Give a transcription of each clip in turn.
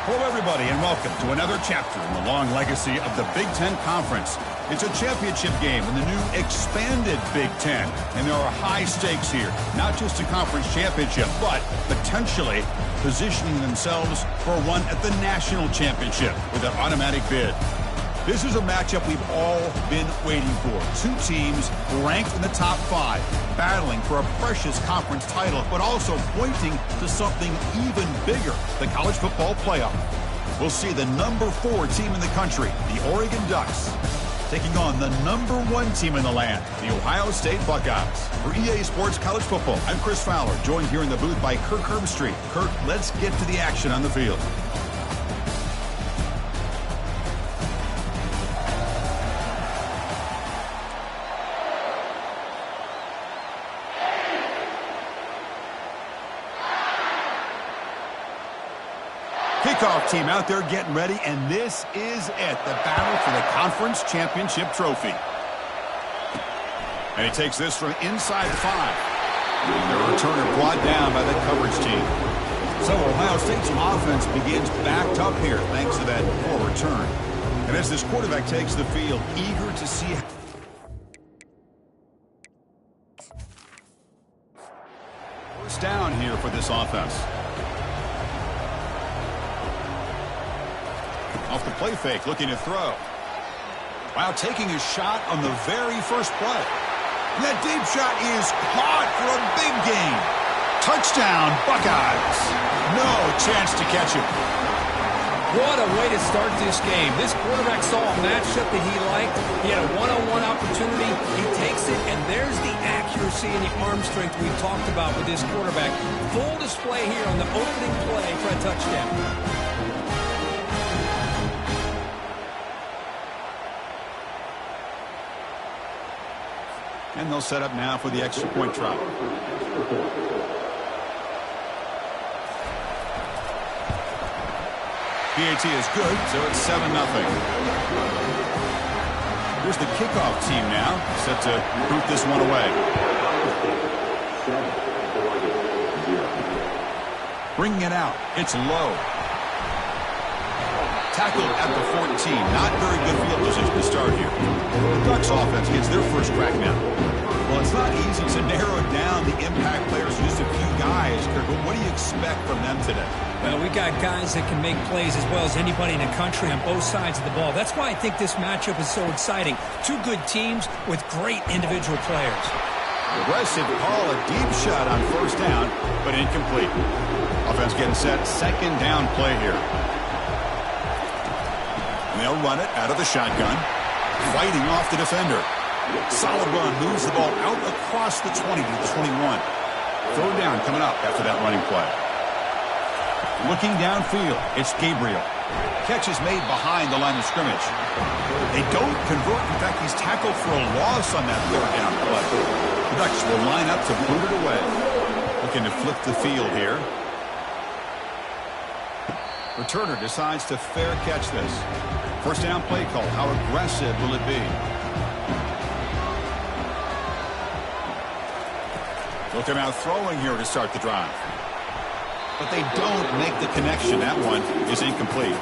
Hello, everybody, and welcome to another chapter in the long legacy of the Big Ten Conference. It's a championship game in the new expanded Big Ten, and there are high stakes here, not just a conference championship, but potentially positioning themselves for one at the national championship with an automatic bid. This is a matchup we've all been waiting for. Two teams ranked in the top 5, battling for a precious conference title, but also pointing to something even bigger, the college football playoff. We'll see the number 4 team in the country, the Oregon Ducks, taking on the number 1 team in the land, the Ohio State Buckeyes. For EA Sports College Football, I'm Chris Fowler, joined here in the booth by Kirk Herbstreit. Kirk, let's get to the action on the field. Kickoff team out there getting ready, and this is it, the battle for the conference championship trophy. And he takes this from inside the 5. The returner brought down by the coverage team. So Ohio State's offense begins backed up here thanks to that poor return. And as this quarterback takes the field, eager to see first down here for this offense. Off the play fake, looking to throw. Wow, taking a shot on the very first play. And that deep shot is caught for a big gain. Touchdown, Buckeyes. No chance to catch him. What a way to start this game. This quarterback saw a matchup that he liked. He had a one-on-one opportunity. He takes it, and there's the accuracy and the arm strength we talked about with this quarterback. Full display here on the opening play for a touchdown. And they'll set up now for the extra point try. PAT is good, so it's 7-0. Here's the kickoff team now, set to boot this one away. Bringing it out. It's low. Tackled at the 14. Not very good field position to start here. The Ducks offense gets their first crack now. Well, it's not easy to narrow down the impact players to just a few guys, Kirk, but what do you expect from them today? Well, we got guys that can make plays as well as anybody in the country on both sides of the ball. That's why I think this matchup is so exciting. Two good teams with great individual players. Aggressive call, a deep shot on first down, but incomplete. Offense getting set, second down play here. And they'll run it out of the shotgun, fighting off the defender. Solid run, moves the ball out across the 20 to the 21. Third down coming up after that running play. Looking downfield, it's Gabriel. Catch is made behind the line of scrimmage. They don't convert. In fact, he's tackled for a loss on that third down play. The Ducks will line up to boot it away. Looking to flip the field here. Returner decides to fair catch this. First down play call. How aggressive will it be? They'll come out throwing here to start the drive. But they don't make the connection. That one is incomplete.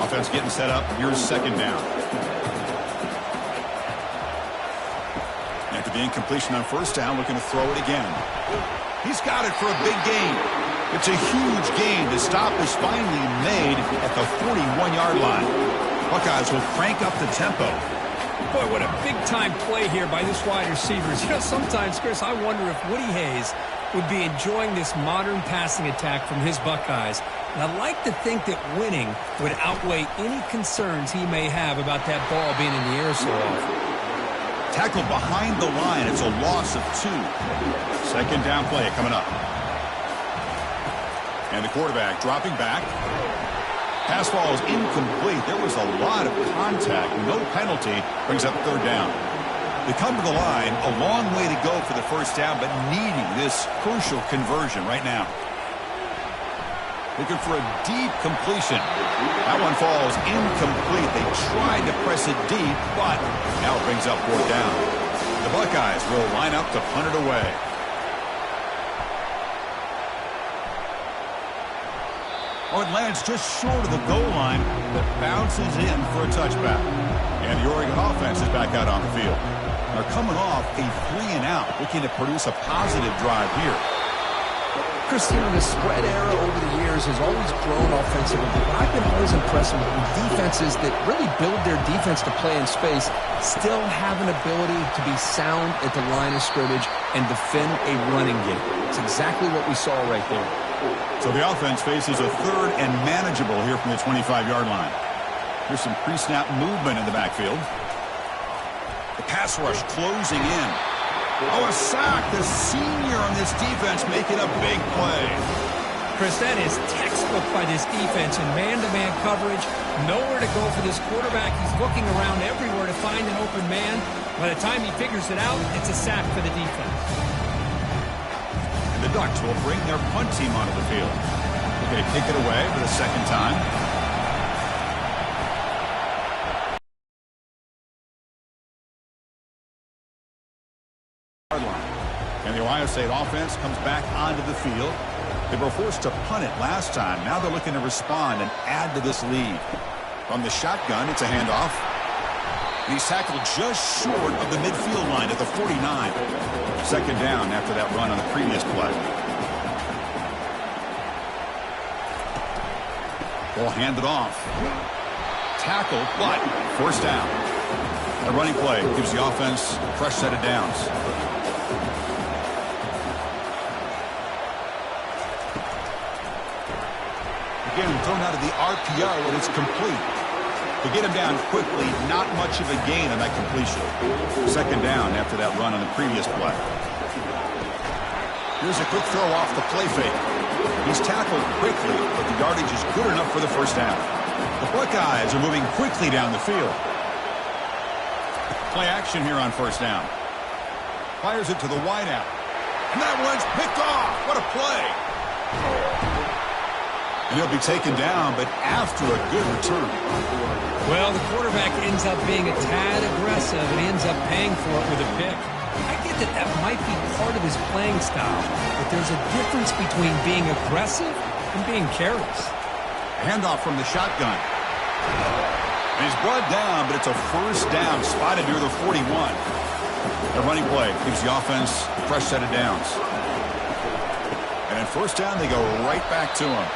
Offense getting set up. Here's second down. After the incompletion on first down, looking to throw it again. He's got it for a big gain. It's a huge gain. The stop is finally made at the 41-yard line. Buckeyes will crank up the tempo. Boy, what a big-time play here by this wide receivers. You know, sometimes, Chris, I wonder if Woody Hayes would be enjoying this modern passing attack from his Buckeyes. And I'd like to think that winning would outweigh any concerns he may have about that ball being in the air so often. Tackled behind the line. It's a loss of 2. Second down play coming up. And the quarterback dropping back. Pass ball is incomplete. There was a lot of contact. No penalty. Brings up third down. They come to the line. A long way to go for the first down, but needing this crucial conversion right now. Looking for a deep completion. That one falls incomplete. They tried to press it deep, but now it brings up fourth down. The Buckeyes will line up to punt it away. Oh, it lands just short of the goal line, but bounces in for a touchback. And the Oregon offense is back out on the field. They're coming off a 3-and-out, looking to produce a positive drive here. Chris, the spread era over the years has always grown offensively, but I've been always impressed with defenses that really build their defense to play in space, still have an ability to be sound at the line of scrimmage and defend a running game. It's exactly what we saw right there. So the offense faces a third and manageable here from the 25-yard line. Here's some pre-snap movement in the backfield. The pass rush closing in. Oh, a sack. The senior on this defense making a big play. Chris, that is textbook by this defense in man-to-man coverage. Nowhere to go for this quarterback. He's looking around everywhere to find an open man. By the time he figures it out, it's a sack for the defense. And the Ducks will bring their punt team onto the field. They're going to kick it away for the second time. And the Ohio State offense comes back onto the field. They were forced to punt it last time. Now they're looking to respond and add to this lead. From the shotgun, it's a handoff. And he's tackled just short of the midfield line at the 49. Second down after that run on the previous play. Ball handed off. Tackle, but first down. A running play gives the offense a fresh set of downs. Again, thrown out of the RPO, and it's complete. To get him down quickly, not much of a gain on that completion. Second down after that run on the previous play. Here's a quick throw off the play fake. He's tackled quickly, but the yardage is good enough for the first down. The Buckeyes are moving quickly down the field. Play action here on first down. Fires it to the wideout. And that one's picked off. What a play. And he'll be taken down, but after a good return. Well, the quarterback ends up being a tad aggressive and ends up paying for it with a pick. I get that that might be part of his playing style, but there's a difference between being aggressive and being careless. Handoff from the shotgun. And he's brought down, but it's a first down spotted near the 41. The running play gives the offense a fresh set of downs. And at first down, they go right back to him.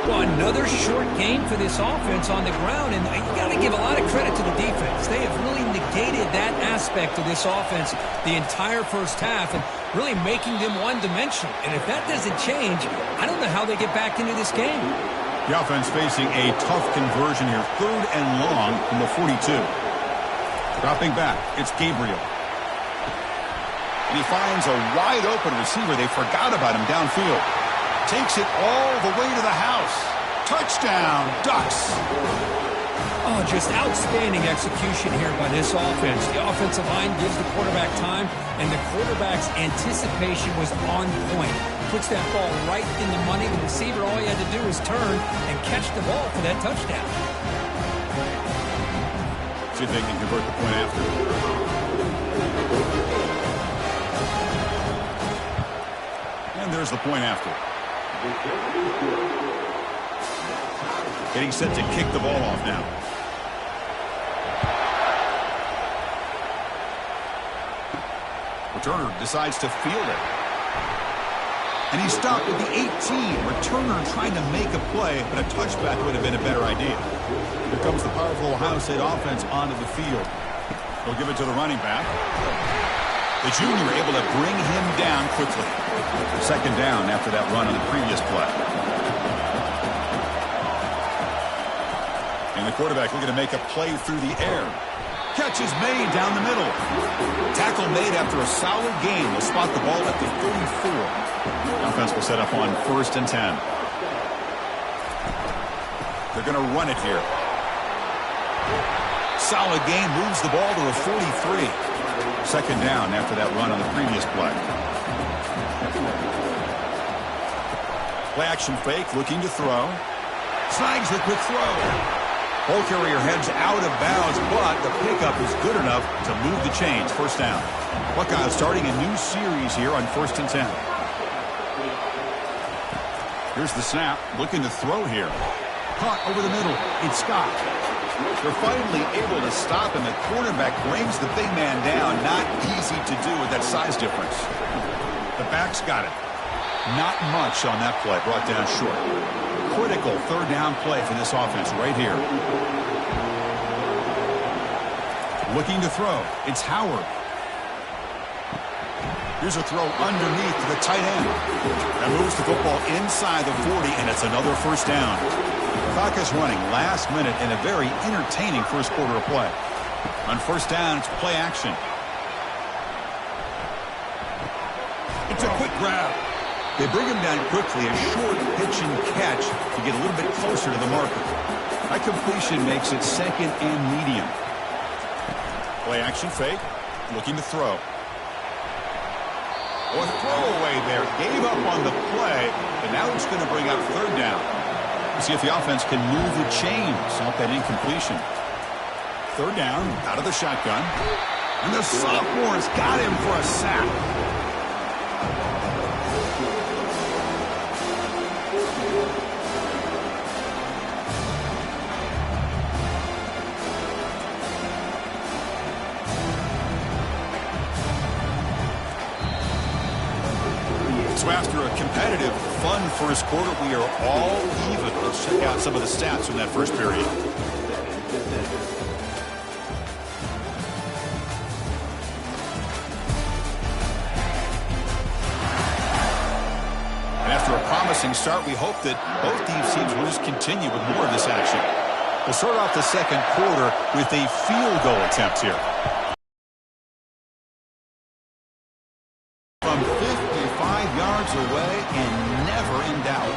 Well, another short game for this offense on the ground, and you got to give a lot of credit to the defense. They have really negated that aspect of this offense the entire first half and really making them one-dimensional. And if that doesn't change, I don't know how they get back into this game. The offense facing a tough conversion here, third and long from the 42. Dropping back, it's Gabriel. And he finds a wide-open receiver. They forgot about him downfield. Takes it all the way to the house. Touchdown, Ducks. Oh, just outstanding execution here by this offense. The offensive line gives the quarterback time, and the quarterback's anticipation was on point. Puts that ball right in the money. The receiver, all he had to do was turn and catch the ball for that touchdown. See if they can convert the point after. And there's the point after. Getting set to kick the ball off now. Returner decides to field it. And he stopped at the 18. Returner trying to make a play, but a touchback would have been a better idea. Here comes the powerful Ohio State offense onto the field. They'll give it to the running back. The junior able to bring him down quickly. Second down after that run on the previous play. And the quarterback looking to make a play through the air. Catch is made down the middle. Tackle made after a solid game. They'll spot the ball at the 34. The offense will set up on 1st and 10. They're going to run it here. Solid game, moves the ball to the 43. Second down after that run on the previous play. Play action fake, looking to throw. Snags the quick throw. Ball carrier heads out of bounds, but the pickup is good enough to move the chains. First down. Buckeyes starting a new series here on 1st and 10. Here's the snap. Looking to throw here. Caught over the middle. It's Scott. They're finally able to stop him. The quarterback brings the big man down. Not easy to do with that size difference. The back's got it. Not much on that play. Brought down short. Critical third down play for this offense right here. Looking to throw. It's Howard. Here's a throw underneath to the tight end. That moves the football inside the 40, and it's another first down. Clock is running last minute in a very entertaining first quarter of play. On first down, it's play action. It's a quick grab. They bring him down quickly, a short pitch and catch to get a little bit closer to the marker. That completion makes it second and medium. Play action fake, looking to throw. Or throwaway there. Gave up on the play, and now it's going to bring up third down. See if the offense can move the chains off that incompletion. Third down, out of the shotgun. And the sophomore's got him for a sack. So after a competitive, fun first quarter, we are all even. Let's check out some of the stats from that first period. And after a promising start, we hope that both these teams will just continue with more of this action. We'll start off the second quarter with a field goal attempt here. Away and never in doubt.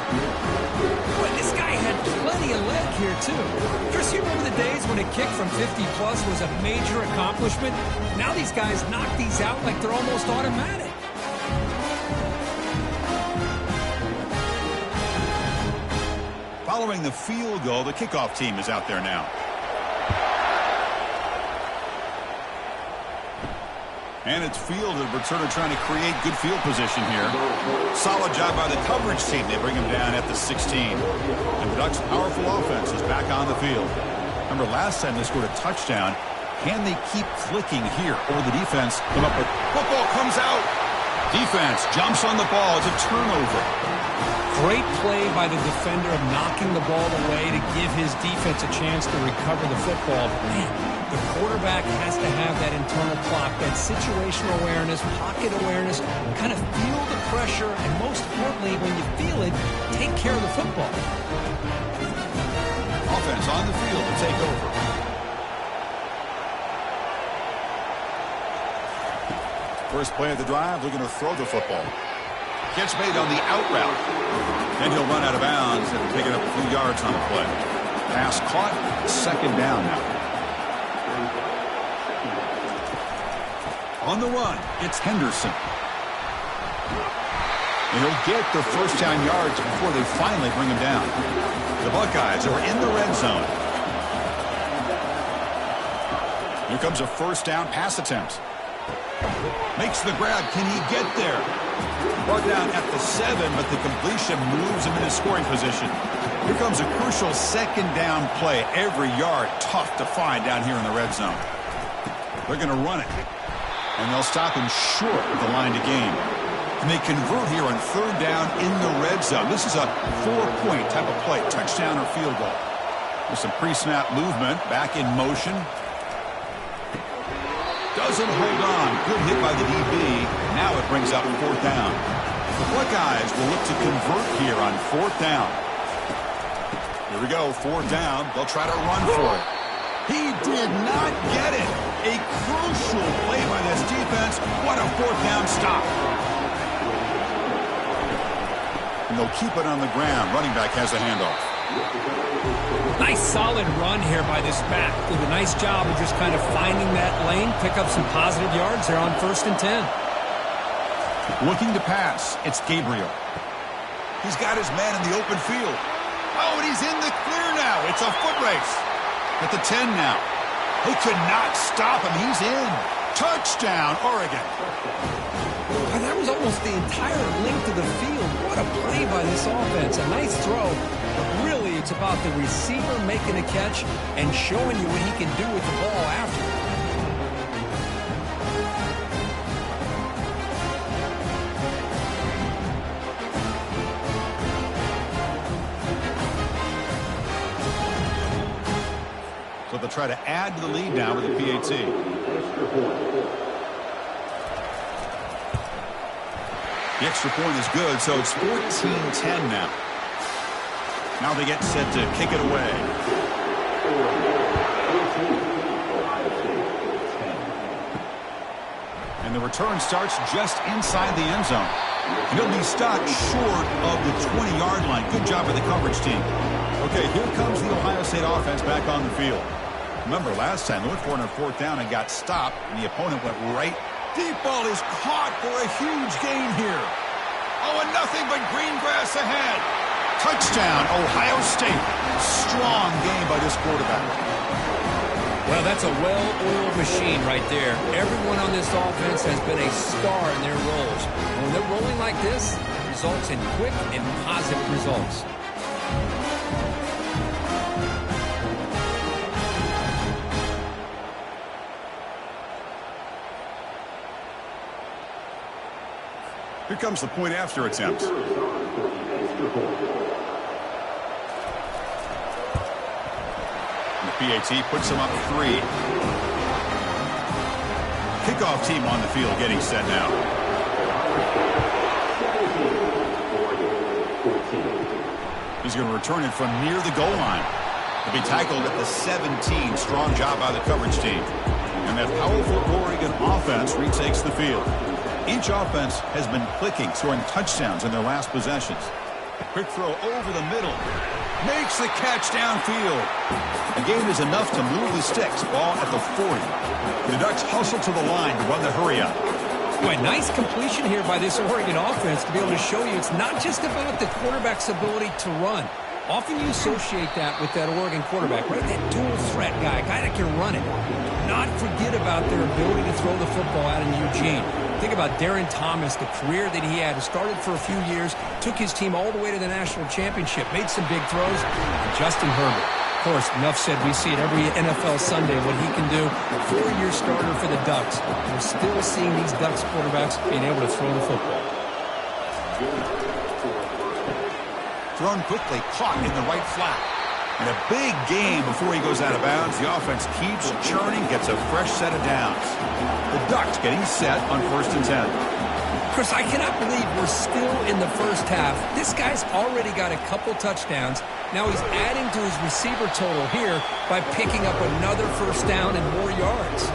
Boy, this guy had plenty of leg here, too. Chris, you remember the days when a kick from 50-plus was a major accomplishment? Now these guys knock these out like they're almost automatic. Following the field goal, the kickoff team is out there now. And it's fielded. We're sort of trying to create good field position here. Solid job by the coverage team. They bring him down at the 16. And the Ducks' powerful offense is back on the field. Remember last time they scored a touchdown. Can they keep clicking here? Or the defense come up with football comes out. Defense jumps on the ball. It's a turnover. Great play by the defender of knocking the ball away to give his defense a chance to recover the football. But man, the quarterback has to have that internal clock, that situational awareness, pocket awareness, kind of feel the pressure, and most importantly, when you feel it, take care of the football. Offense on the field to take over. First play of the drive, looking to throw the football. Gets made on the out route. Then he'll run out of bounds and take it up a few yards on the play. Pass caught, second down now. On the run, it's Henderson. And he'll get the first down yards before they finally bring him down. The Buckeyes are in the red zone. Here comes a first down pass attempt. Makes the grab. Can he get there? Brought down at the 7, but the completion moves him into scoring position. Here comes a crucial second down play. Every yard tough to find down here in the red zone. They're going to run it. And they'll stop him short of the line to gain. And they convert here on third down in the red zone. This is a 4-point type of play, touchdown or field goal. With some pre-snap movement, back in motion. Doesn't hold on. Good hit by the DB. Now it brings up fourth down. The Buckeyes will look to convert here on fourth down. Here we go, fourth down. They'll try to run for it. He did not get it. A crucial play by this defense. What a fourth down stop. And they'll keep it on the ground. Running back has a handoff. Nice solid run here by this back. Did a nice job of just kind of finding that lane, pick up some positive yards there on 1st and 10. Looking to pass, it's Gabriel. He's got his man in the open field. Oh, and he's in the clear now. It's a foot race. At the 10 now. They could not stop him. He's in. Touchdown, Oregon. But that was almost the entire length of the field. What a play by this offense. A nice throw, but really it's about the receiver making a catch and showing you what he can do with the ball after. So they'll try to add to the lead now with the PAT. The extra point is good, so it's 14-10 now. Now they get set to kick it away. And the return starts just inside the end zone. And he'll be stopped short of the 20-yard line. Good job by the coverage team. Okay, here comes the Ohio State offense back on the field. Remember, last time they went for it on fourth down and got stopped, and the opponent went right. Deep ball is caught for a huge gain here. Oh, and nothing but green grass ahead. Touchdown, Ohio State. Strong game by this quarterback. Well, that's a well-oiled machine right there. Everyone on this offense has been a star in their roles. When they're rolling like this, it results in quick and positive results. Here comes the point after attempt. The PAT puts them up 3. Kickoff team on the field getting set now. He's going to return it from near the goal line. He'll be tackled at the 17. Strong job by the coverage team. And that powerful Oregon offense retakes the field. Each offense has been clicking, scoring touchdowns in their last possessions. Quick throw over the middle. Makes the catch downfield. The gain is enough to move the sticks. Ball at the 40. The Ducks hustle to the line to run the hurry up. Boy, nice completion here by this Oregon offense to be able to show you it's not just about the quarterback's ability to run. Often you associate that with that Oregon quarterback, right? That dual threat guy, a guy that can run it. Do not forget about their ability to throw the football out in Eugene. Think about Darren Thomas, the career that he had. Started for a few years, took his team all the way to the national championship, made some big throws. And Justin Herbert, of course, enough said, we see it every NFL Sunday what he can do. 4-year starter for the Ducks. We're still seeing these Ducks quarterbacks being able to throw the football. Thrown quickly, caught in the right flat. And a big game before he goes out of bounds. The offense keeps churning, gets a fresh set of downs. The Ducks getting set on 1st and 10. Chris, I cannot believe we're still in the first half. This guy's already got a couple touchdowns. Now he's adding to his receiver total here by picking up another first down and more yards.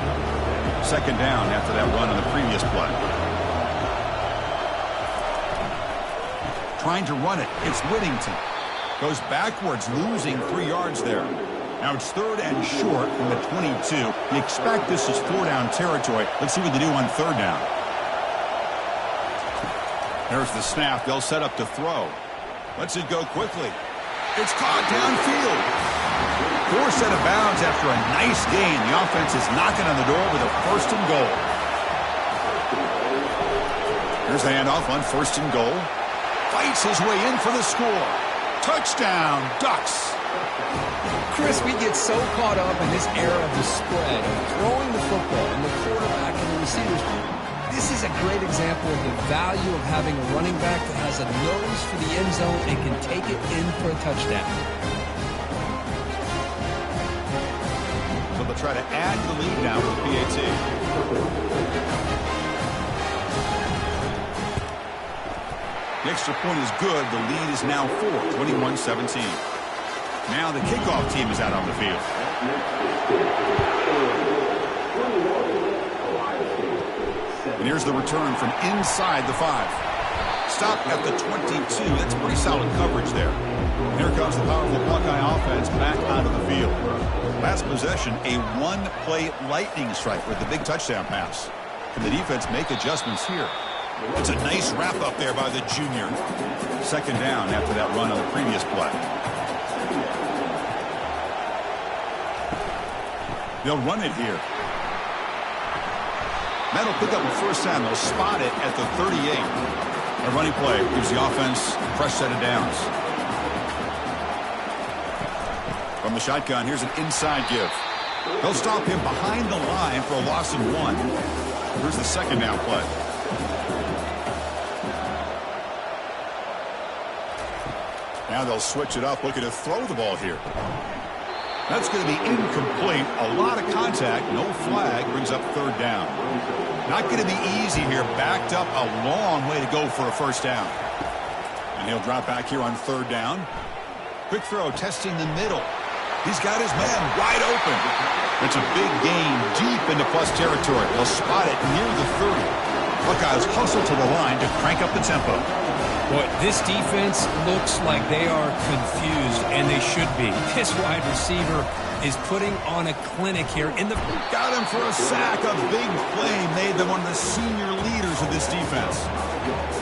2nd down after that run on the previous play. Trying to run it. It's Whittington. Goes backwards, losing 3 yards there. Now it's 3rd and short from the 22. You expect this is 4-down territory. Let's see what they do on 3rd down. There's the snap. They'll set up to throw. Lets it go quickly. It's caught downfield. 4 set of bounds after a nice gain. The offense is knocking on the door with a 1st and goal. Here's the handoff on 1st and goal. Fights his way in for the score. Touchdown, Ducks. Chris, we get so caught up in this era of the spread, throwing the football and the quarterback and the receivers. This is a great example of the value of having a running back that has a nose for the end zone and can take it in for a touchdown. So they'll try to add the lead now with PAT. The extra point is good. The lead is now 4, 21-17. Now the kickoff team is out on the field. And here's the return from inside the 5. Stop at the 22. That's pretty solid coverage there. And here comes the powerful Buckeye offense back onto the field. Last possession, a 1-play lightning strike with the big touchdown pass. Can the defense make adjustments here? It's a nice wrap up there by the junior. 2nd down after that run on the previous play. They'll run it here. That'll pick up a first down. They'll spot it at the 38. A running play gives the offense a fresh set of downs. From the shotgun, here's an inside give. They'll stop him behind the line for a loss of 1. Here's the second down play. Now they'll switch it up, looking to throw the ball here. That's going to be incomplete. A lot of contact. No flag. Brings up third down. Not going to be easy here. Backed up a long way to go for a first down. And he'll drop back here on third down. Quick throw, testing the middle. He's got his man wide open. It's a big gain deep into plus territory. They'll spot it near the 30. Buckeyes hustle to the line to crank up the tempo. Boy, this defense looks like they are confused, and they should be. This wide receiver is putting on a clinic here in the... Got him for a sack. A big play made them one of the senior leaders of this defense.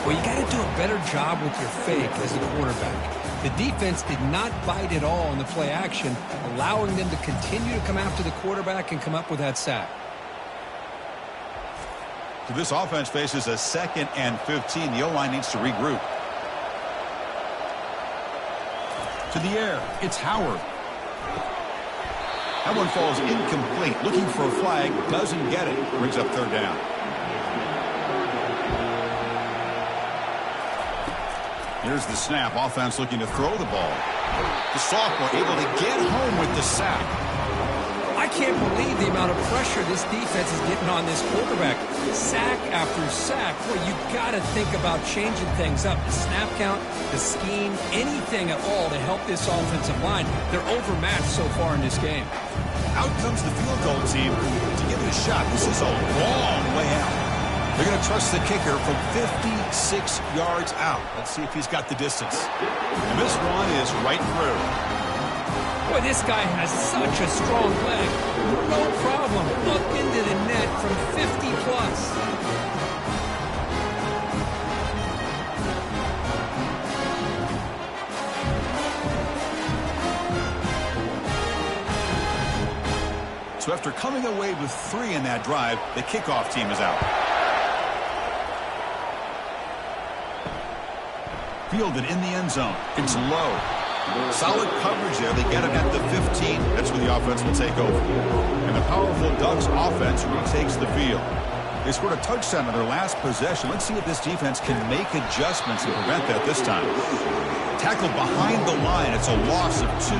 Well, you got to do a better job with your fake as the quarterback. The defense did not bite at all in the play action, allowing them to continue to come after the quarterback and come up with that sack. So this offense faces a 2nd and 15. The O-line needs to regroup. To the air, it's Howard. That one falls incomplete. Looking for a flag, doesn't get it. Brings up third down. Here's the snap. Offense looking to throw the ball. The sophomore able to get home with the sack. I can't believe the amount of pressure this defense is getting on this quarterback. Sack after sack. Boy, you got to think about changing things up. The snap count, the scheme, anything at all to help this offensive line. They're overmatched so far in this game. Out comes the field goal team to give it a shot. This is a long way out. They're going to trust the kicker from 56 yards out. Let's see if he's got the distance. And this one is right through. Boy, this guy has such a strong leg. No problem. Up into the net from 50 plus. So after coming away with 3 in that drive, the kickoff team is out. Fielded in the end zone. It's low. Solid coverage there. They get him at the 15. That's where the offense will take over. And the powerful Ducks offense retakes the field. They scored a touchdown on their last possession. Let's see if this defense can make adjustments and prevent that this time. Tackled behind the line. It's a loss of 2.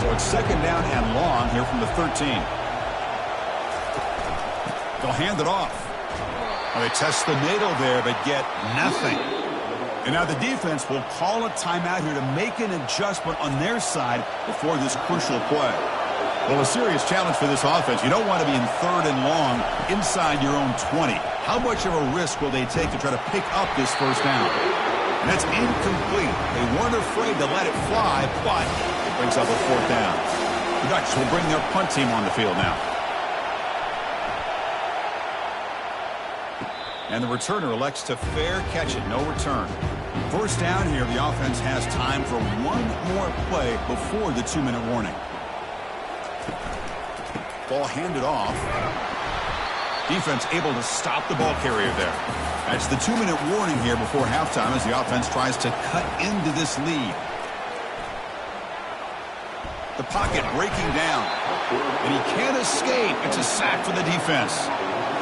So it's second down and long here from the 13. They'll hand it off. Well, they test the middle there, but get nothing. And now the defense will call a timeout here to make an adjustment on their side before this crucial play. Well, a serious challenge for this offense. You don't want to be in third and long inside your own 20. How much of a risk will they take to try to pick up this first down? And that's incomplete. They weren't afraid to let it fly, but it brings up a fourth down. The Ducks will bring their punt team on the field now. And the returner elects to fair catch it. No return. First down here. The offense has time for one more play before the 2-minute warning. Ball handed off. Defense able to stop the ball carrier there. That's the 2-minute warning here before halftime as the offense tries to cut into this lead. The pocket breaking down. And he can't escape. It's a sack for the defense.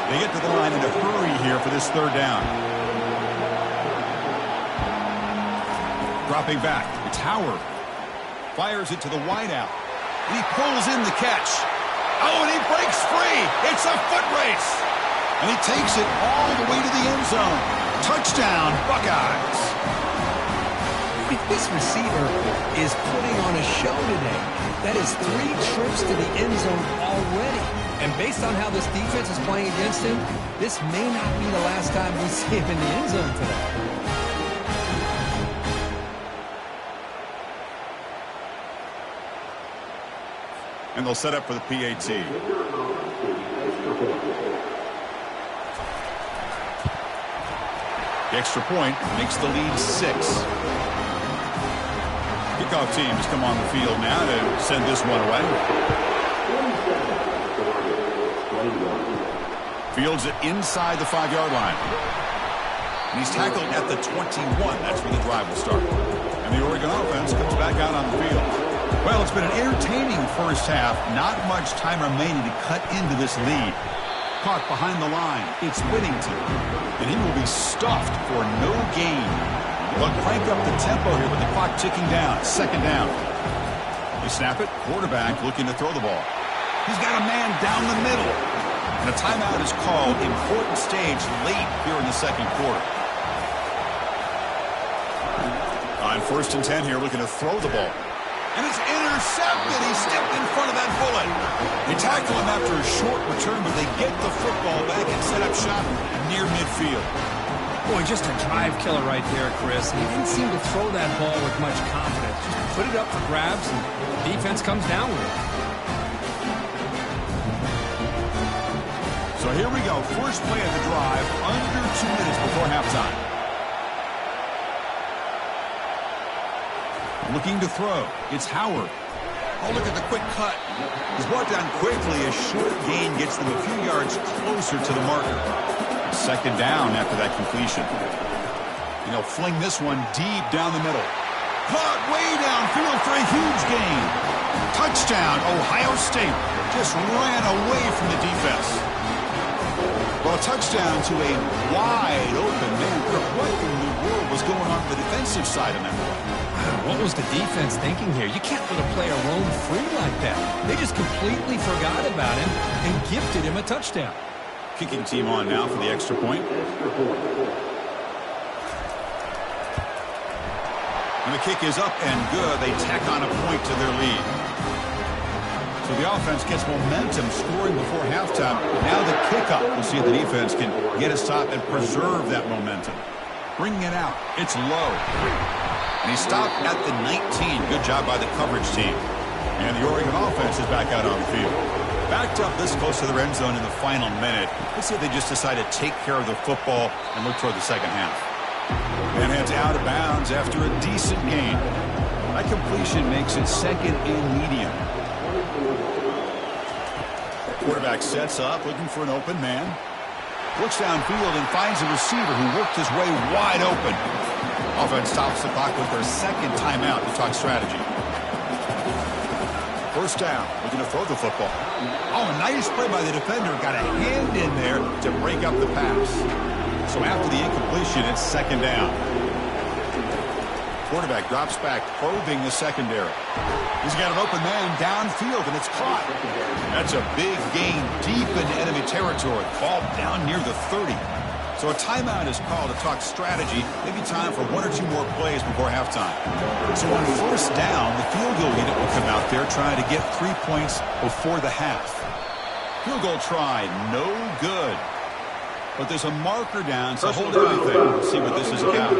They get to the line in a hurry here for this third down. Dropping back. It's Howard. Fires it to the wideout. And he pulls in the catch. Oh, and he breaks free. It's a foot race. And he takes it all the way to the end zone. Touchdown, Buckeyes. This receiver is putting on a show today. That is 3 trips to the end zone already. And based on how this defense is playing against him, this may not be the last time we see him in the end zone today. And they'll set up for the PAT. The extra point makes the lead 6. Kickoff team has come on the field now to send this one away. Fields it inside the 5-yard line. And he's tackled at the 21. That's where the drive will start. And the Oregon offense comes back out on the field. Well, it's been an entertaining first half. Not much time remaining to cut into this lead. Caught behind the line. It's Whittington. And he will be stuffed for no gain. They'll crank up the tempo here with the clock ticking down. Second down. They snap it. Quarterback looking to throw the ball. He's got a man down the middle. And a timeout is called. Important stage late here in the second quarter. On 1st and 10 here, looking to throw the ball. And it's intercepted. He stepped in front of that bullet. They tackle him after a short return, but they get the football back and set up shop near midfield. Boy, just a drive killer right there, Chris. He didn't seem to throw that ball with much confidence. Just put it up for grabs, and the defense comes down with it. So here we go. First play of the drive, under 2 minutes before halftime. Looking to throw. It's Howard. Oh, look at the quick cut. He's brought down quickly. A short gain gets them a few yards closer to the marker. Second down after that completion. And they'll fling this one deep down the middle. Caught way downfield for a huge gain. Touchdown, Ohio State. Just ran away from the defense. Well, a touchdown to a wide open man. What in the world was going on the defensive side of that play? What was the defense thinking here? You can't let a player roam free like that. They just completely forgot about him and gifted him a touchdown. Kicking team on now for the extra point. And the kick is up and good. They tack on a point to their lead. So the offense gets momentum scoring before halftime. Now the kickoff. We'll see if the defense can get a stop and preserve that momentum. Bringing it out. It's low. And he stopped at the 19. Good job by the coverage team. And the Oregon offense is back out on the field. Backed up this close to the end zone in the final minute. Let's see if they just decide to take care of the football and look toward the second half. And heads out of bounds after a decent gain. That completion makes it second and medium. Quarterback sets up, looking for an open man. Looks downfield and finds a receiver who worked his way wide open. Offense stops the clock with their second timeout to talk strategy. First down, looking to throw the football. Oh, a nice play by the defender. Got a hand in there to break up the pass. So after the incompletion, it's second down. Quarterback drops back, probing the secondary. He's got an open man downfield, and it's caught. That's a big gain deep into enemy territory. Ball down near the 30. So a timeout is called to talk strategy. Maybe time for one or two more plays before halftime. So on first down, the field goal unit will come out there trying to get 3 points before the half. Field goal try, no good. But there's a marker down, so hold everything. Let's see what this is about.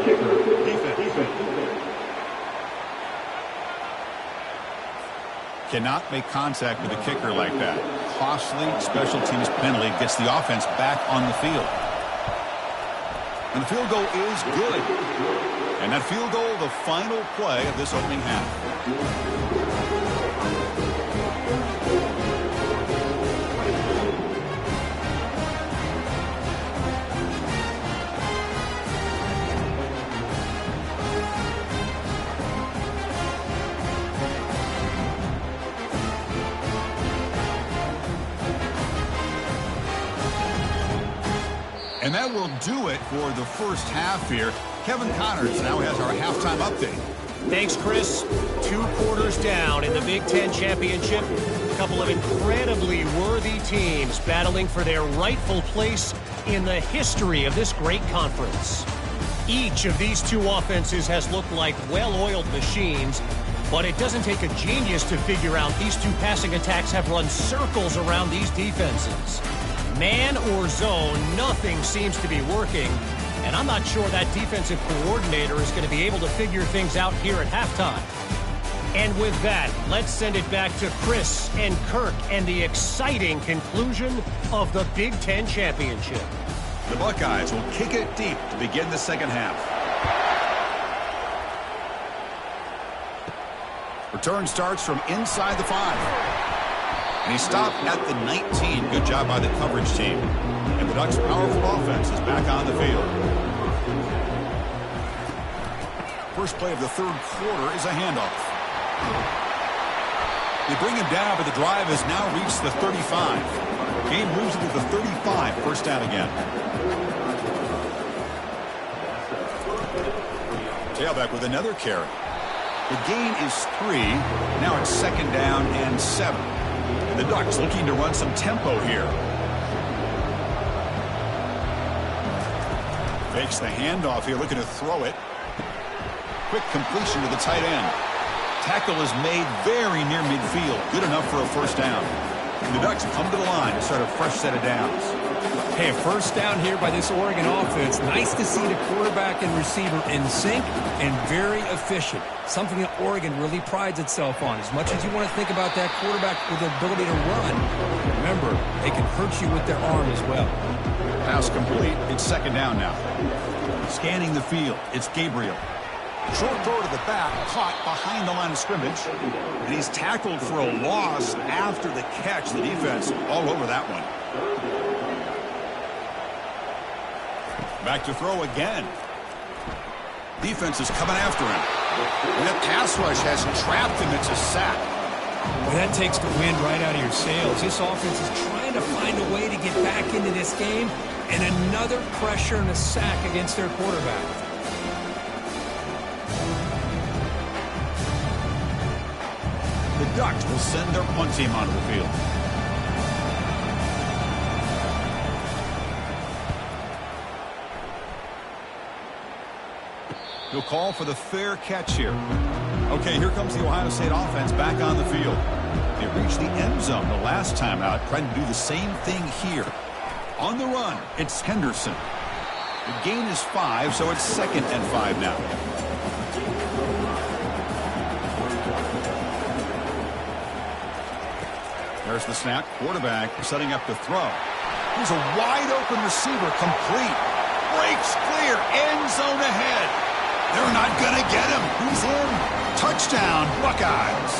Cannot make contact with a kicker like that. Costly special teams penalty gets the offense back on the field. And the field goal is good. And that field goal, the final play of this opening half. And that will do it for the first half here. Kevin Connors now has our halftime update. Thanks, Chris. 2 quarters down in the Big Ten Championship. A couple of incredibly worthy teams battling for their rightful place in the history of this great conference. Each of these two offenses has looked like well-oiled machines, but it doesn't take a genius to figure out these two passing attacks have run circles around these defenses. Man or zone, nothing seems to be working, and I'm not sure that defensive coordinator is going to be able to figure things out here at halftime. And with that, let's send it back to Chris and Kirk and the exciting conclusion of the Big Ten Championship. The Buckeyes will kick it deep to begin the second half. Return starts from inside the 5. And he stopped at the 19. Good job by the coverage team. And The Ducks' powerful offense is back on the field. First play of the third quarter is a handoff. They bring him down, but the drive has now reached the 35. Game moves it to the 35. First down again. Tailback with another carry. The gain is 3. Now it's second down and 7. And the Ducks looking to run some tempo here. Fakes the handoff here, looking to throw it. Quick completion to the tight end. Tackle is made very near midfield. Good enough for a first down. And the Ducks come to the line to start a fresh set of downs. Hey, a first down here by this Oregon offense. Nice to see the quarterback and receiver in sync and very efficient. Something that Oregon really prides itself on. As much as you want to think about that quarterback with the ability to run, remember, they can hurt you with their arm as well. Pass complete. It's second down now. Scanning the field. It's Gabriel. Short throw to the back, caught behind the line of scrimmage. And he's tackled for a loss after the catch. The defense all over that one. Back to throw again. Defense is coming after him. And that pass rush has trapped him. It's a sack. Well, that takes the wind right out of your sails. This offense is trying to find a way to get back into this game. And another pressure and a sack against their quarterback. The Ducks will send their punt team onto the field. He'll call for the fair catch here. Okay, here comes the Ohio State offense back on the field. They reached the end zone the last time out, trying to do the same thing here. On the run, it's Henderson. The gain is 5, so it's second and 5 now. There's the snap. Quarterback setting up to throw. Here's a wide-open receiver, complete. Breaks clear. End zone ahead. They're not going to get him. He's in. Touchdown, Buckeyes.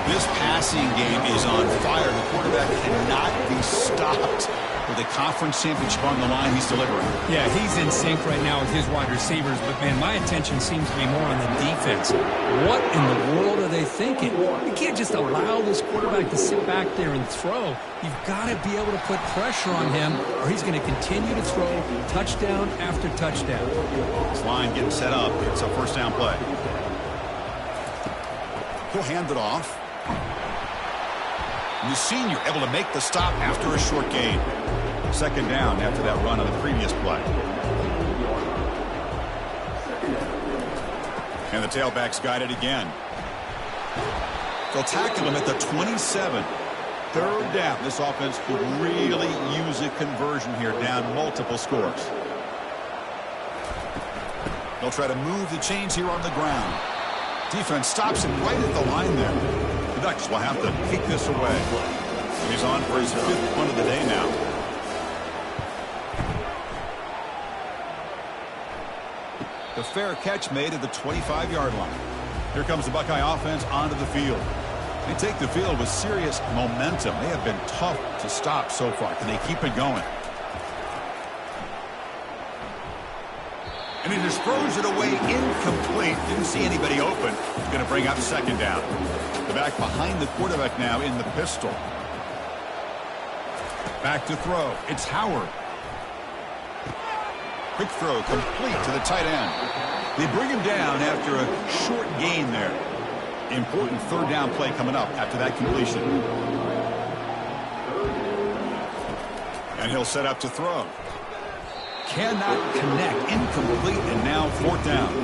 This passing game is on fire. The quarterback cannot be stopped. With a conference championship on the line, he's delivering. Yeah, he's in sync right now with his wide receivers, but, man, my attention seems to be more on the defense. What in the world are they thinking? You can't just allow this quarterback to sit back there and throw. You've got to be able to put pressure on him, or he's going to continue to throw touchdown after touchdown. This line getting set up. It's a first down play. He'll hand it off. And the senior able to make the stop after a short gain. Second down after that run on the previous play. And the tailback's got it again. They'll tackle him at the 27. Third down. This offense could really use a conversion here, down multiple scores. They'll try to move the chains here on the ground. Defense stops him right at the line there. The Ducks will have to kick this away. He's on for his 5th punt of the day now. The fair catch made at the 25-yard line. Here comes the Buckeye offense onto the field. They take the field with serious momentum. They have been tough to stop so far. Can they keep it going? And he just throws it away incomplete. Didn't see anybody open. He's going to bring up second down. The back behind the quarterback now in the pistol. Back to throw. It's Howard. Quick throw complete to the tight end. They bring him down after a short gain there. Important third down play coming up after that completion. And he'll set up to throw. Cannot connect. Incomplete, and now fourth down.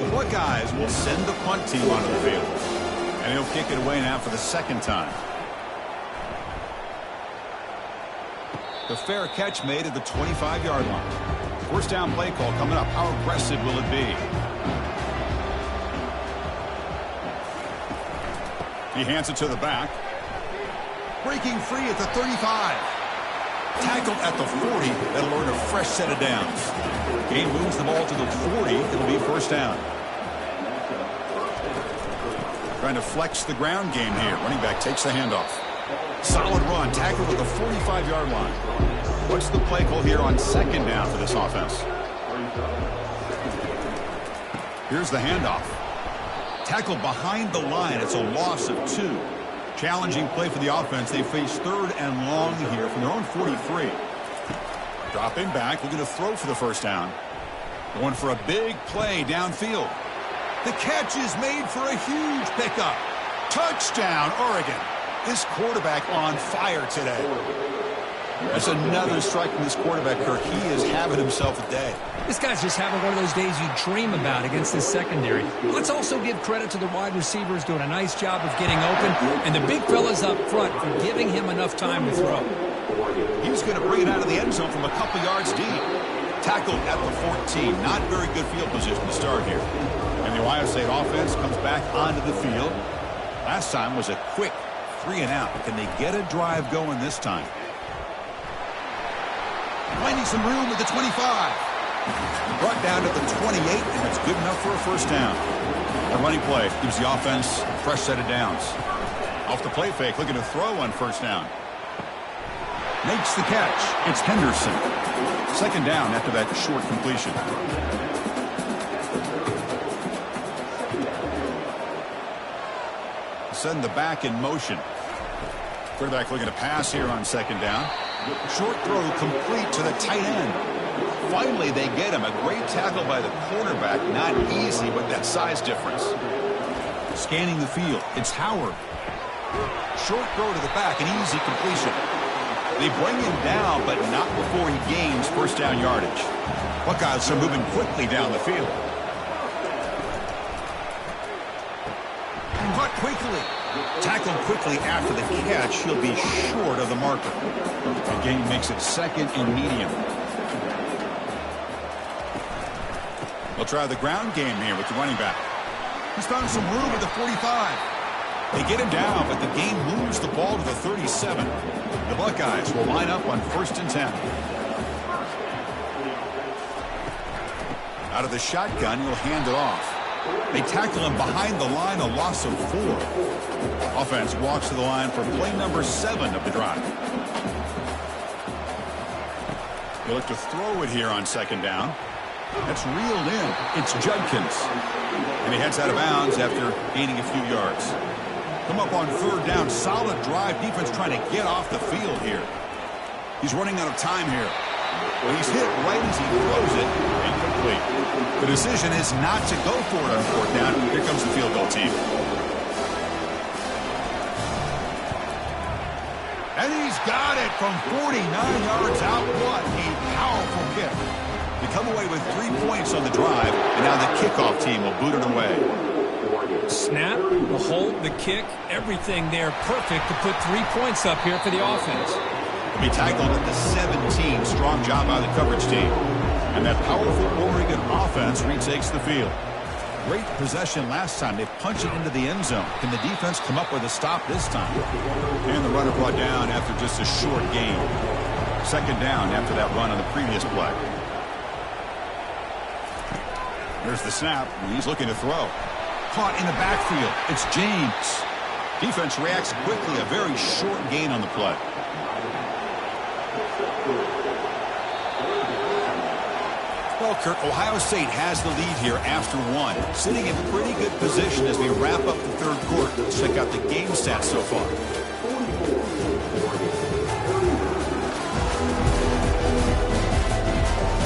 The Buckeyes will send the punt team onto the field. And he'll kick it away now for the second time. The fair catch made at the 25-yard line. First down play call coming up. How aggressive will it be? He hands it to the back. Breaking free at the 35. Tackled at the 40. That'll earn a fresh set of downs. Gain moves the ball to the 40. It'll be first down. Trying to flex the ground game here. Running back takes the handoff. Solid run. Tackled at the 45-yard line. What's the play call here on second down for this offense? Here's the handoff. Tackled behind the line. It's a loss of 2. Challenging play for the offense. They face 3rd and long here from their own 43. Dropping back, looking to throw for the first down. Going for a big play downfield. The catch is made for a huge pickup. Touchdown, Oregon. This quarterback on fire today. That's another strike from this quarterback, Kirk. He is having himself a day. This guy's just having one of those days you dream about against this secondary. Let's also give credit to the wide receivers doing a nice job of getting open, and the big fellas up front for giving him enough time to throw. He's going to bring it out of the end zone from a couple yards deep. Tackled at the 14. Not very good field position to start here. And the Ohio State offense comes back onto the field. Last time was a quick 3-and-out. Can they get a drive going this time? Finding some room at the 25. Brought down to the 28, and it's good enough for a first down. A running play gives the offense a fresh set of downs. Off the play fake, looking to throw on first down. Makes the catch. It's Henderson. Second down after that short completion. Send the back in motion. Quarterback looking to pass here on second down. Short throw complete to the tight end. Finally, they get him. A great tackle by the cornerback. Not easy with that size difference. Scanning the field. It's Howard. Short throw to the back. An easy completion. They bring him down, but not before he gains first down yardage. Buckeyes are moving quickly down the field. Caught quickly. Tackled quickly after the catch. He'll be short of the marker. The game makes it second and medium. They'll try the ground game here with the running back. He's found some room at the 45. They get him down, but the game moves the ball to the 37. The Buckeyes will line up on 1st and 10. Out of the shotgun, he'll hand it off. They tackle him behind the line, a loss of 4. Offense walks to the line for play number 7 of the drive. They look to throw it here on second down. That's reeled in. It's Judkins. And he heads out of bounds after gaining a few yards. Come up on third down. Solid drive. Defense trying to get off the field here. He's running out of time here. Well, he's hit right as he throws it. Incomplete. The decision is not to go for it on fourth down. Here comes the field goal team. And he's got it from 49 yards out. What a powerful kick. They come away with 3 points on the drive, and now the kickoff team will boot it away. Snap, the hold, the kick, everything there perfect to put 3 points up here for the offense. He'll be tackled at the 17. Strong job by the coverage team. And that powerful Oregon offense retakes the field. Great possession last time. They punch it into the end zone. Can the defense come up with a stop this time? And the runner brought down after just a short gain. Second down after that run on the previous play. There's the snap. He's looking to throw. Caught in the backfield. It's James. Defense reacts quickly. A very short gain on the play. Well, Kirk, Ohio State has the lead here after 1. Sitting in pretty good position as we wrap up the third quarter. Let's check out the game stats so far.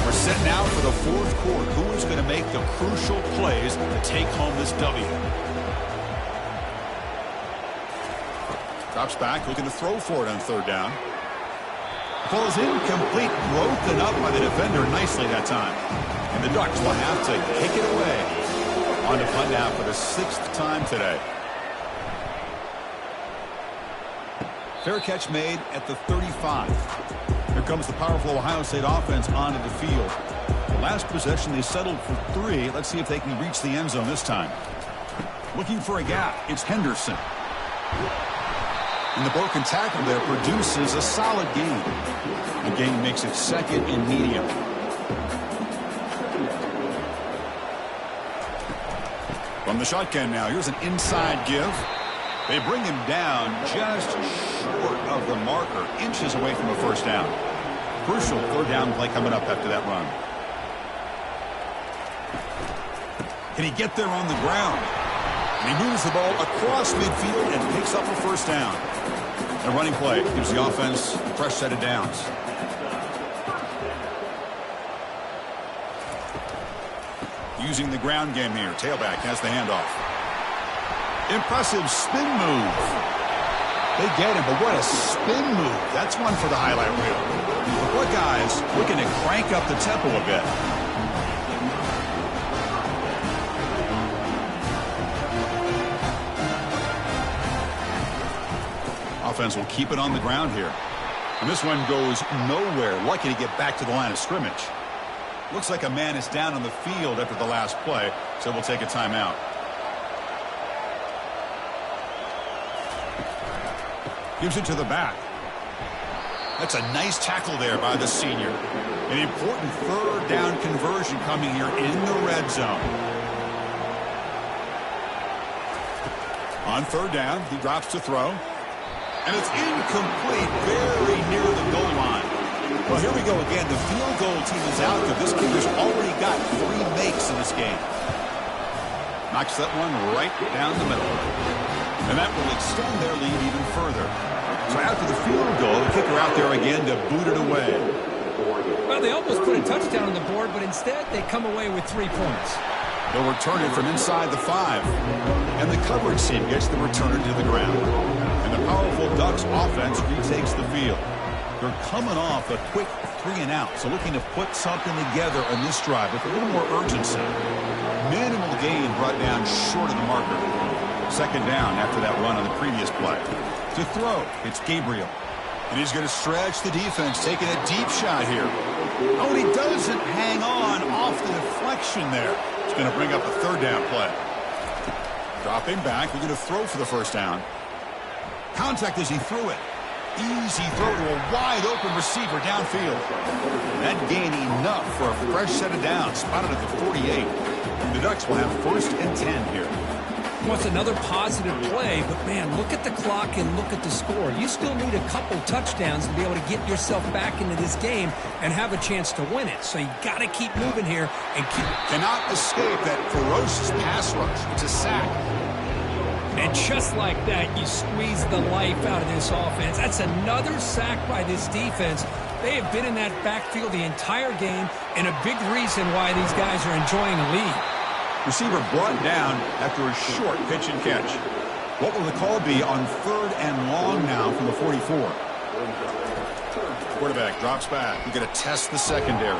We're set now for the fourth quarter. Who is going to make the crucial plays to take home this W? Drops back, looking to throw for it on third down. Ball's incomplete, broken up by the defender nicely that time. And the Ducks will have to kick it away. On to punt now for the 6th time today. Fair catch made at the 35. Here comes the powerful Ohio State offense onto the field. The last possession they settled for 3. Let's see if they can reach the end zone this time. Looking for a gap. It's Henderson. And the broken tackle there produces a solid gain. The gain makes it second and medium. From the shotgun now, here's an inside give. They bring him down just short of the marker, inches away from a first down. Crucial third down play coming up after that run. Can he get there on the ground? And he moves the ball across midfield and picks up a first down. A running play gives the offense a fresh set of downs. Using the ground game here. Tailback has the handoff. Impressive spin move. They get him, but what a spin move. That's one for the highlight reel. The Buckeyes looking to crank up the tempo a bit. Offense will keep it on the ground here. And this one goes nowhere. Lucky to get back to the line of scrimmage. Looks like a man is down on the field after the last play, so we'll take a timeout. Gives it to the back. That's a nice tackle there by the senior. An important third down conversion coming here in the red zone. On third down, he drops to throw. And it's incomplete, very near the goal line. Well, here we go again. The field goal team is out there. This kicker's already got 3 makes in this game. Knocks that one right down the middle. And that will extend their lead even further. So after the field goal, the kicker out there again to boot it away. Well, they almost put a touchdown on the board, but instead they come away with 3 points. They'll return it from inside the 5. And the coverage team gets the returner to the ground. And the powerful Ducks offense retakes the field. They're coming off a quick 3-and-out, so looking to put something together on this drive with a little more urgency. Minimal gain brought down short of the marker. Second down after that run on the previous play. To throw, it's Gabriel. And he's going to stretch the defense, taking a deep shot here. Oh, and he doesn't hang on off the deflection there. It's going to bring up a third down play. Dropping back, we're going to throw for the first down. Contact as he threw it. Easy throw to a wide-open receiver downfield. That gained enough for a fresh set of downs, spotted at the 48. The Ducks will have first and 10 here. Well, it's another positive play, but, man, look at the clock and look at the score. You still need a couple touchdowns to be able to get yourself back into this game and have a chance to win it. So you got to keep moving here and keep... Cannot escape that ferocious pass rush. It's a sack. And just like that, you squeeze the life out of this offense. That's another sack by this defense. They have been in that backfield the entire game, and a big reason why these guys are enjoying a lead. Receiver brought down after a short pitch and catch. What will the call be on third and long now from the 44? Quarterback drops back. We're going to test the secondary.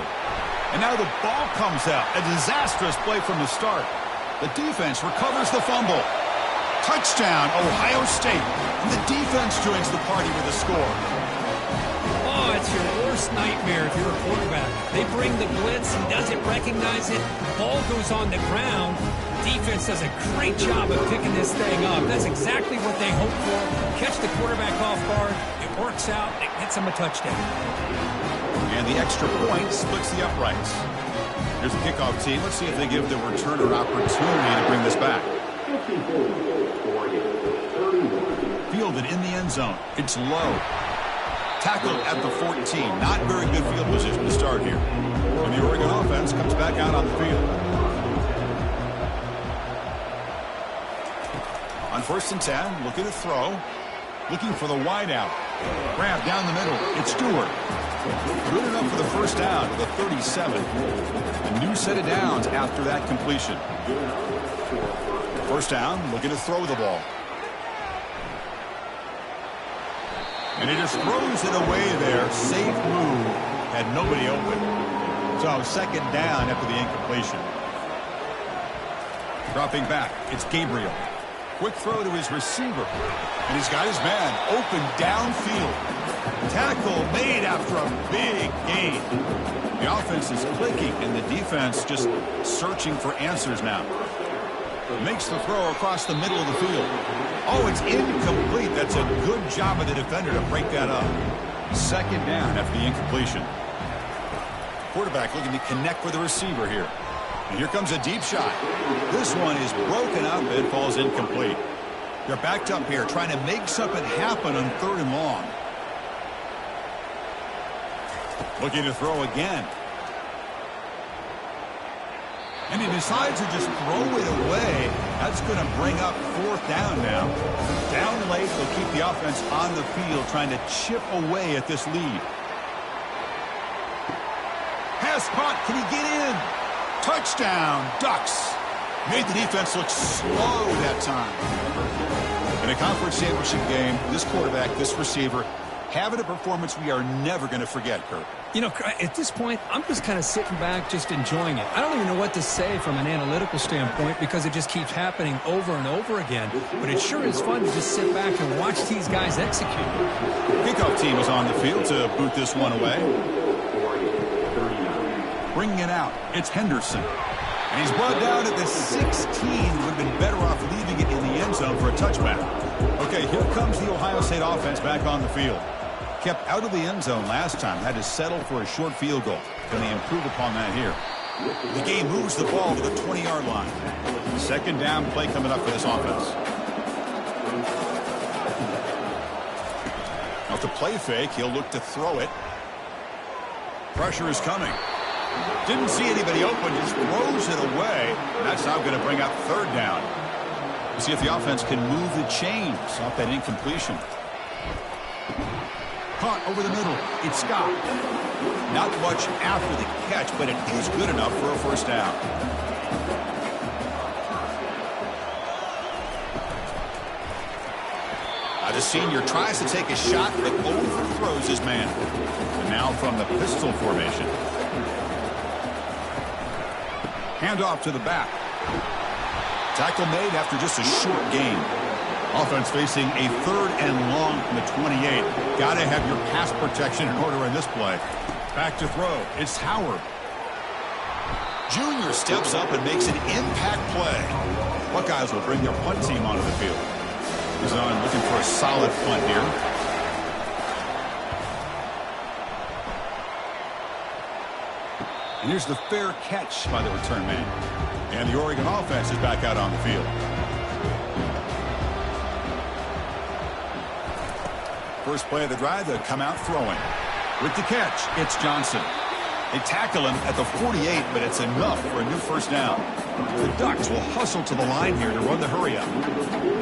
And now the ball comes out. A disastrous play from the start. The defense recovers the fumble. Touchdown, Ohio State. And the defense joins the party with a score. Oh, it's your worst nightmare if you're a quarterback. They bring the blitz. He doesn't recognize it. Ball goes on the ground. Defense does a great job of picking this thing up. That's exactly what they hope for. Catch the quarterback off guard. It works out. It gets him a touchdown. And the extra point splits the uprights. Here's the kickoff team. Let's see if they give the returner opportunity to bring this back. Fielded in the end zone. It's low. Tackled at the 14. Not very good field position to start here. And the Oregon offense comes back out on the field. On first and 10, looking to throw. Looking for the wide out. Grab down the middle. It's Stewart. Good enough for the first down to the 37. A new set of downs after that completion. First down, looking to throw the ball. And he just throws it away there. Safe move. Had nobody open. So second down after the incompletion. Dropping back, it's Gabriel. Quick throw to his receiver. And he's got his man open downfield. Tackle made after a big gain. The offense is clicking, and the defense just searching for answers now. Makes the throw across the middle of the field. Oh, it's incomplete. That's a good job of the defender to break that up. Second down after the incompletion. Quarterback looking to connect with the receiver here. And here comes a deep shot. This one is broken up. It falls incomplete. They're backed up here trying to make something happen on third and long. Looking to throw again. And he decides to just throw it away. That's going to bring up 4th down now. Down late, they'll keep the offense on the field trying to chip away at this lead. Pass caught. Can he get in? Touchdown, Ducks. Made the defense look slow that time. In a conference championship game, this quarterback, this receiver, having a performance we are never going to forget, Kurt. You know, at this point, I'm just kind of sitting back, just enjoying it. I don't even know what to say from an analytical standpoint because it just keeps happening over and over again. But it sure is fun to just sit back and watch these guys execute. Kickoff team is on the field to boot this one away. Bringing it out, it's Henderson. And he's brought down at the 16. Would have been better off leaving it in the end zone for a touchback. Okay, here comes the Ohio State offense back on the field. Kept out of the end zone last time. Had to settle for a short field goal. Can they improve upon that here? The game moves the ball to the 20-yard line. 2nd down play coming up for this offense. Now to play fake, he'll look to throw it. Pressure is coming. Didn't see anybody open, just throws it away. That's now going to bring up 3rd down. We'll see if the offense can move the chains off that incompletion. Caught over the middle. It's Scott. Not much after the catch, but it is good enough for a 1st down. The senior tries to take a shot, but overthrows his man. And now from the pistol formation. Handoff to the back. Tackle made after just a short gain. Offense facing a 3rd and long from the 28. Got to have your pass protection in order in this play. Back to throw. It's Howard. Junior steps up and makes an impact play. Buckeyes will bring their punt team onto the field. He's on looking for a solid punt here. And here's the fair catch by the return man. And the Oregon offense is back out on the field. First play of the drive, they'll come out throwing. With the catch, it's Johnson. They tackle him at the 48, but it's enough for a new 1st down. The Ducks will hustle to the line here to run the hurry up.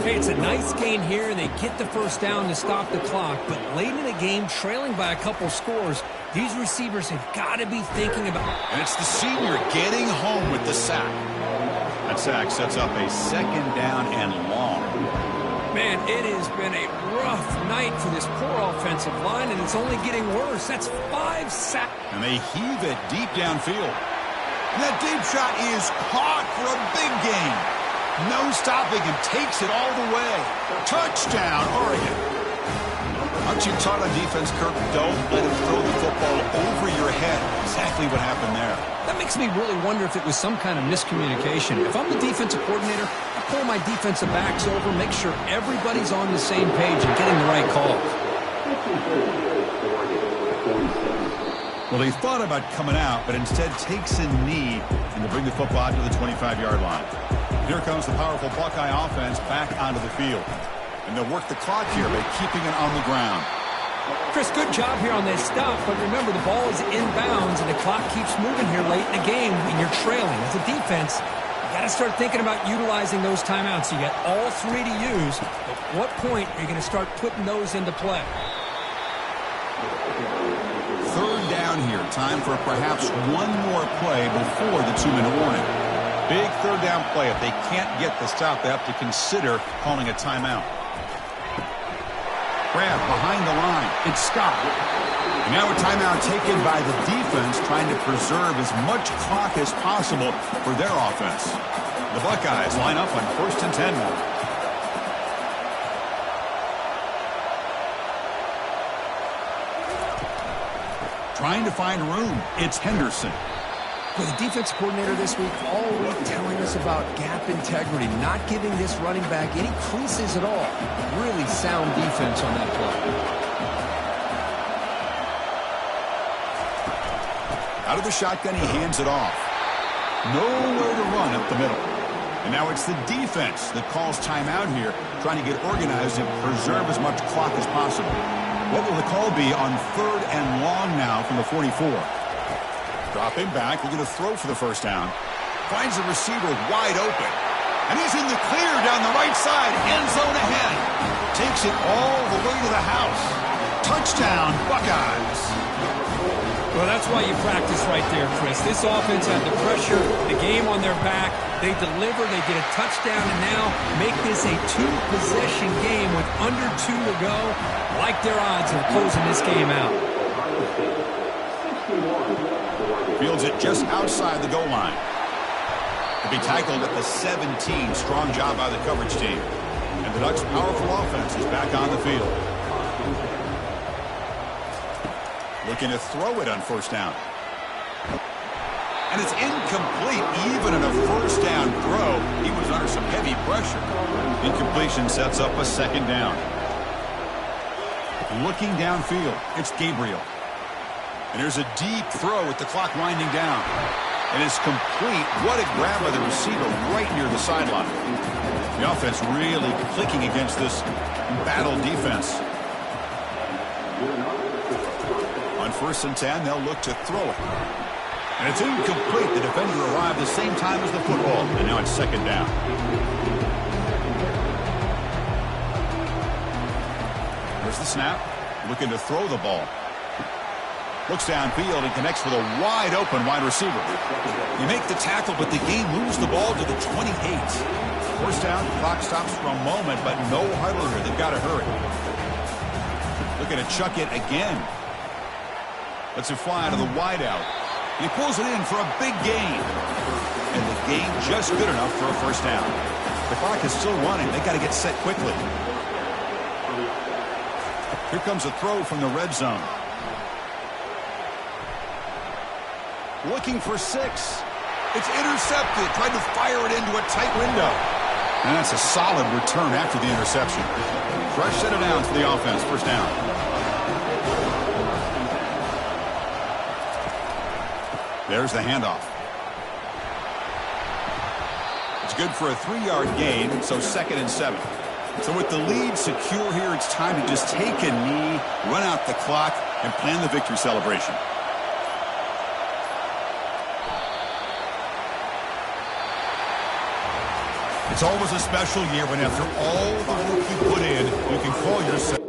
Hey, it's a nice gain here, and they get the 1st down to stop the clock. But late in the game, trailing by a couple scores, these receivers have got to be thinking about... And it's the senior getting home with the sack. That sack sets up a 2nd down and long. Man, it has been a rough night for this poor offensive line, and it's only getting worse. That's 5 sacks. And they heave it deep downfield. And that deep shot is caught for a big gain. No stopping him. Takes it all the way. Touchdown, Oregon. Aren't you taught on defense, Kirk? Don't let him throw the football over your head. Exactly what happened there. That makes me really wonder if it was some kind of miscommunication. If I'm the defensive coordinator, I pull my defensive backs over, make sure everybody's on the same page and getting the right calls. Well, he thought about coming out, but instead takes a knee and to bring the football out to the 25-yard line. Here comes the powerful Buckeye offense back onto the field. And they'll work the clock here by keeping it on the ground. Chris, good job here on this stop, but remember the ball is inbounds and the clock keeps moving here late in the game and you're trailing. As a defense, you got to start thinking about utilizing those timeouts. You got all 3 to use. At what point are you going to start putting those into play? 3rd down here. Time for perhaps one more play before the 2-minute warning. Big 3rd down play. If they can't get the stop, they have to consider calling a timeout. Grab behind the line. It's Scott. And now a timeout taken by the defense trying to preserve as much clock as possible for their offense. The Buckeyes line up on 1st and 10 now. Trying to find room. It's Henderson. With the defense coordinator this week all week telling us about gap integrity, not giving this running back any creases at all. Really sound defense on that play. Out of the shotgun, he hands it off. Nowhere to run up the middle. And now it's the defense that calls timeout here, trying to get organized and preserve as much clock as possible. What will the call be on 3rd and long now from the 44? Dropping back, looking to throw for the first down. Finds the receiver wide open. And he's in the clear down the right side. End zone ahead. Takes it all the way to the house. Touchdown, Buckeyes. Well, that's why you practice right there, Chris. This offense had the pressure, the game on their back. They deliver, they get a touchdown, and now make this a 2-possession game with under 2 to go. Like their odds of closing this game out. Fields it just outside the goal line. To be tackled at the 17. Strong job by the coverage team. And the Ducks' powerful offense is back on the field. Looking to throw it on first down. And it's incomplete. Even in a first down throw, he was under some heavy pressure. Incompletion sets up a second down. Looking downfield, it's Gabriel. And there's a deep throw with the clock winding down. And it's complete. What a grab by the receiver right near the sideline. The offense really clicking against this battle defense. On 1st and 10, they'll look to throw it. And it's incomplete. The defender arrived the same time as the football. And now it's second down. There's the snap. Looking to throw the ball. Looks downfield and connects with a wide open wide receiver. You make the tackle, but the game moves the ball to the 28. First down, clock stops for a moment, but no huddle here. They've got to hurry. Looking to chuck it again. Lets it fly out of the wideout. He pulls it in for a big gain. And the gain just good enough for a first down. The clock is still running. They got to get set quickly. Here comes a throw from the red zone. Looking for 6. It's intercepted. Tried to fire it into a tight window. And that's a solid return after the interception. Fresh set of downs for the offense. First down. There's the handoff. It's good for a 3-yard gain, so 2nd and 7. So with the lead secure here, it's time to just take a knee, run out the clock, and plan the victory celebration. It's always a special year when after all the work you put in, you can call yourself